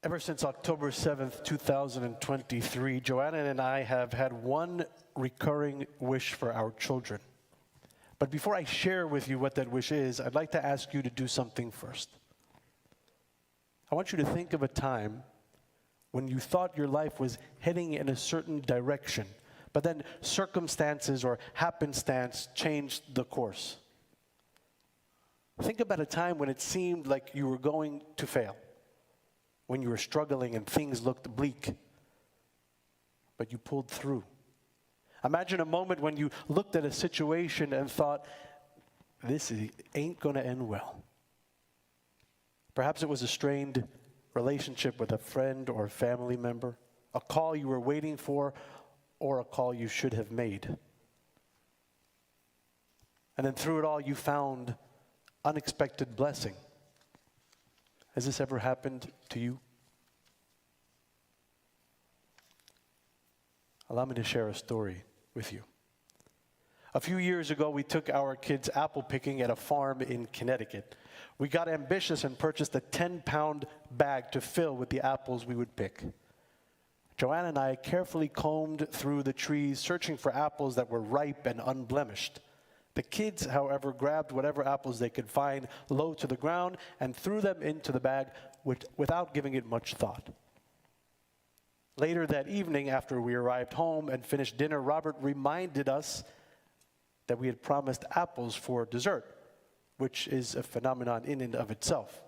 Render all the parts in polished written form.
Ever since October 7th, 2023, Joanna and I have had one recurring wish for our children. But before I share with you what that wish is, I'd like to ask you to do something first. I want you to think of a time when you thought your life was heading in a certain direction, but then circumstances or happenstance changed the course. Think about a time when it seemed like you were going to fail, when you were struggling and things looked bleak, but you pulled through. Imagine a moment when you looked at a situation and thought, this ain't going to end well. Perhaps it was a strained relationship with a friend or a family member, a call you were waiting for, or a call you should have made. And then through it all, you found unexpected blessing. Has this ever happened to you? Allow me to share a story with you. A few years ago, we took our kids apple picking at a farm in Connecticut. We got ambitious and purchased a 10-pound bag to fill with the apples we would pick. Joanna and I carefully combed through the trees, searching for apples that were ripe and unblemished. The kids, however, grabbed whatever apples they could find low to the ground and threw them into the bag without giving it much thought. Later that evening, after we arrived home and finished dinner, Robert reminded us that we had promised apples for dessert, which is a phenomenon in and of itself.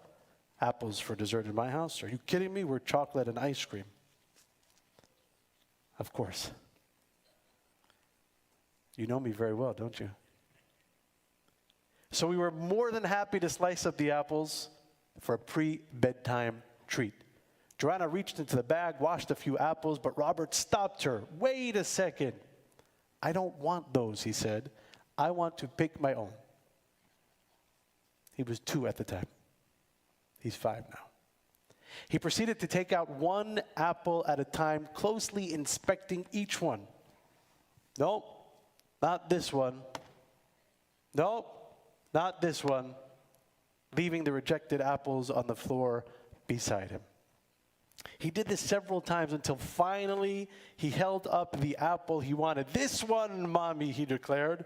Apples for dessert in my house? Are you kidding me? We're chocolate and ice cream. Of course. You know me very well, don't you? So we were more than happy to slice up the apples for a pre-bedtime treat. Joanna reached into the bag, washed a few apples, but Robert stopped her. Wait a second. I don't want those, he said. I want to pick my own. He was 2 at the time. He's 5 now. He proceeded to take out one apple at a time, closely inspecting each one. Nope, not this one. Nope, not this one. Leaving the rejected apples on the floor beside him. He did this several times until finally he held up the apple he wanted. This one, Mommy, he declared.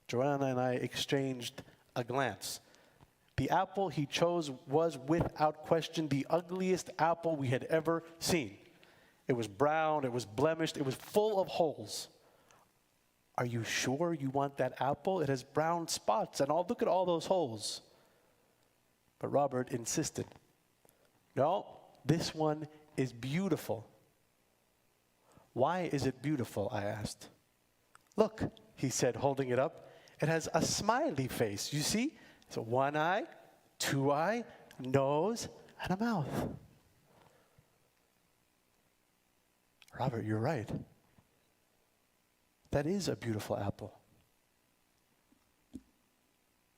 Joanna and I exchanged a glance. The apple he chose was, without question, the ugliest apple we had ever seen. It was brown, it was blemished, it was full of holes. Are you sure you want that apple? It has brown spots and look at all those holes. But Robert insisted. No, this one is beautiful. Why is it beautiful? I asked. Look, he said, holding it up. It has a smiley face, you see? So 1 eye, 2 eye, nose, and a mouth. Robert, you're right. That is a beautiful apple.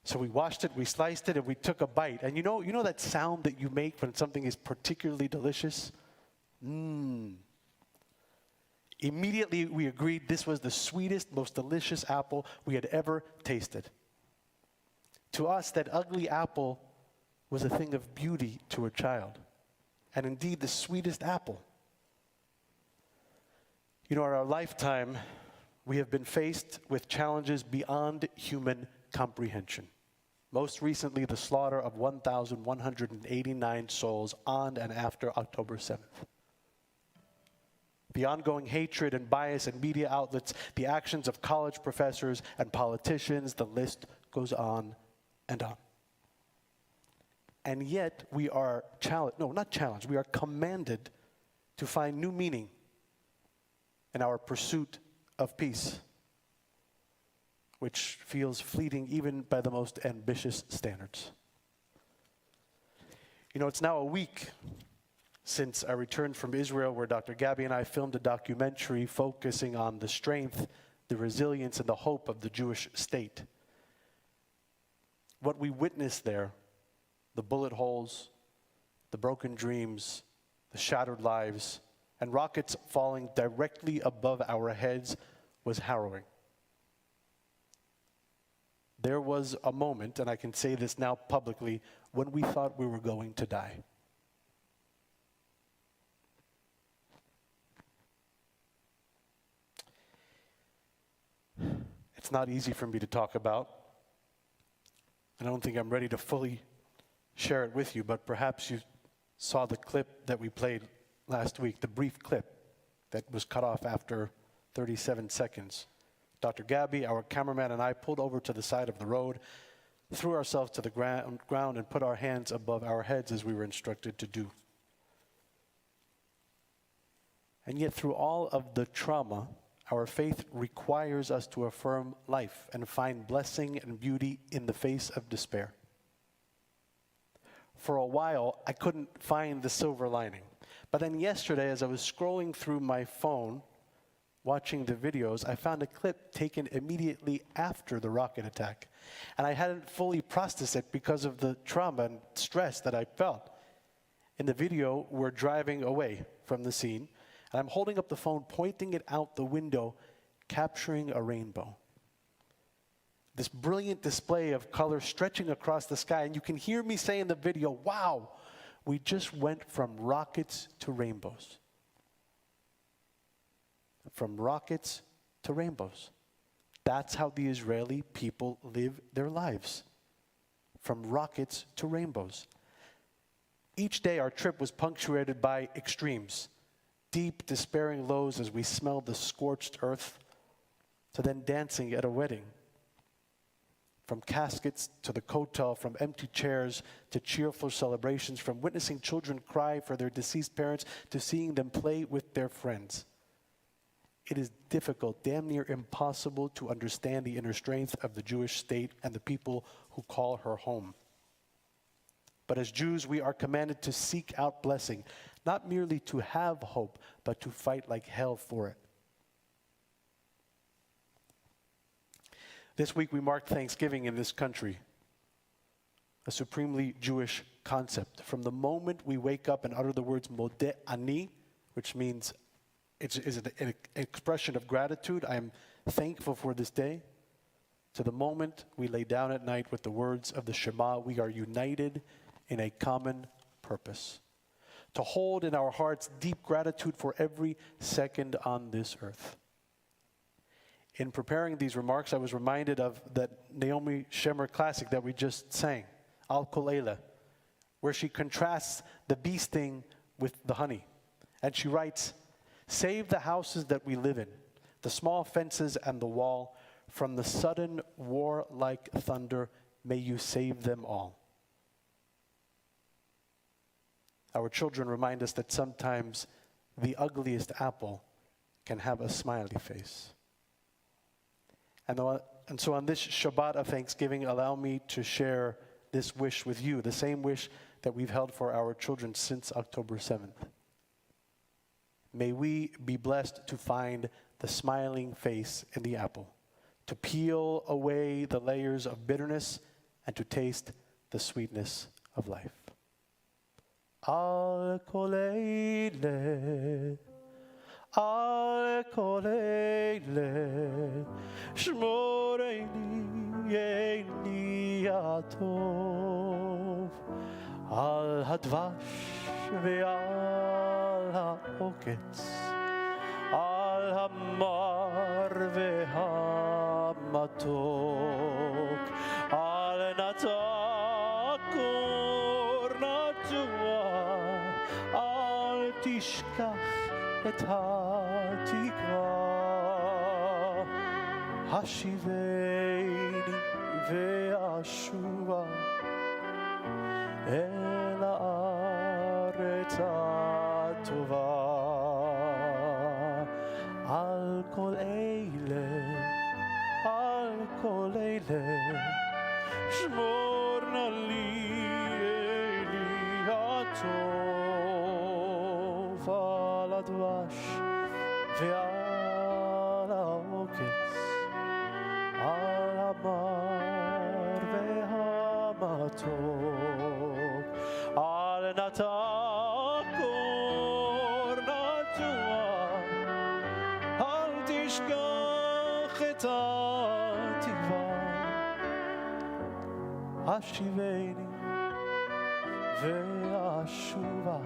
So we washed it, we sliced it, and we took a bite. And you know that sound that you make when something is particularly delicious? Immediately we agreed this was the sweetest, most delicious apple we had ever tasted. To us, that ugly apple was a thing of beauty to a child, and indeed the sweetest apple. In our lifetime, we have been faced with challenges beyond human comprehension. Most recently, the slaughter of 1,189 souls on and after October 7th. The ongoing hatred and bias in media outlets, the actions of college professors and politicians, the list goes on and on. And yet we are we are commanded to find new meaning in our pursuit of peace, which feels fleeting even by the most ambitious standards. It's now a week since I returned from Israel, where Dr. Gabby and I filmed a documentary focusing on the strength, the resilience, and the hope of the Jewish state. What we witnessed there, the bullet holes, the broken dreams, the shattered lives, and rockets falling directly above our heads, was harrowing. There was a moment, and I can say this now publicly, when we thought we were going to die. it's not easy for me to talk about. I don't think I'm ready to fully share it with you, but perhaps you saw the clip that we played last week, the brief clip that was cut off after 37 seconds. Dr. Gabby, our cameraman, and I pulled over to the side of the road, threw ourselves to the ground, and put our hands above our heads as we were instructed to do. And yet, through all of the trauma, our faith requires us to affirm life and find blessing and beauty in the face of despair. For a while, I couldn't find the silver lining. But then yesterday, as I was scrolling through my phone, watching the videos, I found a clip taken immediately after the rocket attack. And I hadn't fully processed it because of the trauma and stress that I felt. In the video, we're driving away from the scene, and I'm holding up the phone, pointing it out the window, capturing a rainbow. This brilliant display of color stretching across the sky, and you can hear me say in the video, wow, we just went from rockets to rainbows. From rockets to rainbows. That's how the Israeli people live their lives. From rockets to rainbows. Each day our trip was punctuated by extremes. Deep, despairing lows as we smelled the scorched earth, to then dancing at a wedding. From caskets to the kotel, from empty chairs to cheerful celebrations, from witnessing children cry for their deceased parents to seeing them play with their friends. It is difficult, damn near impossible, to understand the inner strength of the Jewish state and the people who call her home. But as Jews, we are commanded to seek out blessing, not merely to have hope, but to fight like hell for it. This week we marked Thanksgiving in this country, a supremely Jewish concept. From the moment we wake up and utter the words Modeh Ani, which means it's an expression of gratitude, I am thankful for this day, to the moment we lay down at night with the words of the Shema, we are united in a common purpose. To hold in our hearts deep gratitude for every second on this earth. In preparing these remarks, I was reminded of that Naomi Shemer classic that we just sang, Al Kol Eila, where she contrasts the bee sting with the honey. And she writes, save the houses that we live in, the small fences and the wall, from the sudden war-like thunder, may you save them all. Our children remind us that sometimes the ugliest apple can have a smiley face. And so on this Shabbat of Thanksgiving, allow me to share this wish with you, the same wish that we've held for our children since October 7th. May we be blessed to find the smiling face in the apple, to peel away the layers of bitterness, and to taste the sweetness of life. Al Kol Eila, Al Kol Eila, Shmoreni Eini Atov, Al Hadvash ve'al ha'oketz, Al Hamar ve'hamatok, Al Natakor Natua, Al Tishkach et ha'tikva, Hashiveni ve'ashuva, El ha'aretz ha'tova, Al Kol Eila, Al Kol Eila, Shmor na li Eli ha'tov, Al Hadvash ve'al ha'oketz, Al Hamar ve'hamatok, Al Natakor Natua, Al Tishkach et ha'tikva, Hashiveni ve'ashuva,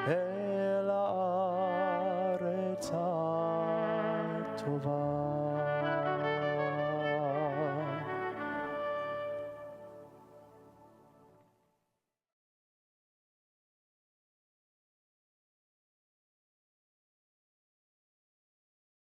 El ha'aretz ha'tova.